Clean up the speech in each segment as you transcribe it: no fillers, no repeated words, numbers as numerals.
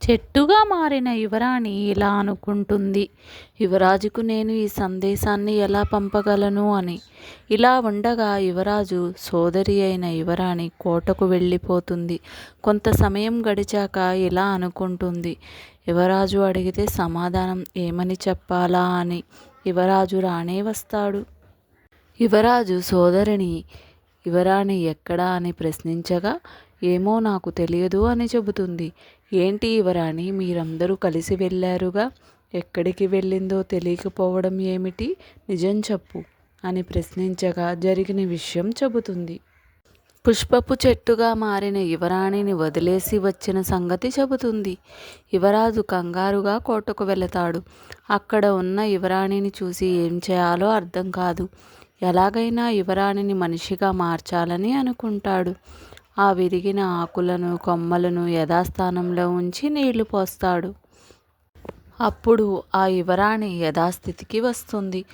చెట్టుగా మారిన యువరాణి ఇలా అనుకుంటుంది. యువరాజుకు నేను ఈ సందేశాన్ని ఎలా పంపగలను అని. ఇలా ఉండగా యువరాజు సోదరి అయిన యువరాణి కోటకు వెళ్ళిపోతుంది. కొంత సమయం గడిచాక ఇలా అనుకుంటుంది. యువరాజు అడిగితే సమాధానం ఏమని చెప్పాలా అని. యువరాజు రానే వస్తాడు. యువరాజు సోదరిని యువరాణి ఎక్కడా అని ప్రశ్నించగా ఏమో నాకు తెలియదు అని చెబుతుంది. ఏంటి యువరాణి, మీరందరూ కలిసి వెళ్ళారుగా, ఎక్కడికి వెళ్ళిందో తెలియకపోవడం ఏమిటి, నిజం చెప్పు అని ప్రశ్నించగా జరిగిన విషయం చెబుతుంది. పుష్పపు చెట్టుగా మారిన యువరాణిని వదిలేసి వచ్చిన సంగతి చెబుతుంది. యువరాజు కంగారుగా కోటకు వెళతాడు. అక్కడ ఉన్న యువరాణిని చూసి ఏం చేయాలో అర్థం కాదు. ఎలాగైనా యువరాణిని మనిషిగా మార్చాలని అనుకుంటాడు. ఆ విరిగిన ఆకులను కొమ్మలను యథాస్థానంలో ఉంచి నీళ్లు పోస్తాడు. అప్పుడు ఆ యువరాణి యథాస్థితికి వస్తుంది.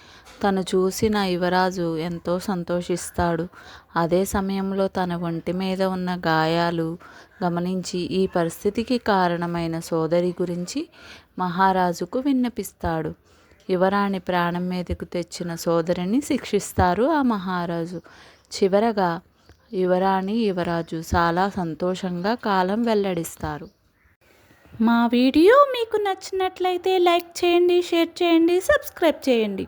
తను చూసిన యువరాజు ఎంతో సంతోషిస్తాడు. అదే సమయంలో తన ఒంటి మీద ఉన్న గాయాలు గమనించి ఈ పరిస్థితికి కారణమైన సోదరి గురించి మహారాజుకు విన్నపిస్తాడు. యువరాణి ప్రాణం మీదకు తెచ్చిన సోదరిని శిక్షిస్తారు ఆ మహారాజు. చివరగా యువరాణి యువరాజు చాలా సంతోషంగా కాలం వెల్లడిస్తారు. మా వీడియో మీకు నచ్చినట్లయితే లైక్ చేయండి, షేర్ చేయండి, సబ్స్క్రైబ్ చేయండి.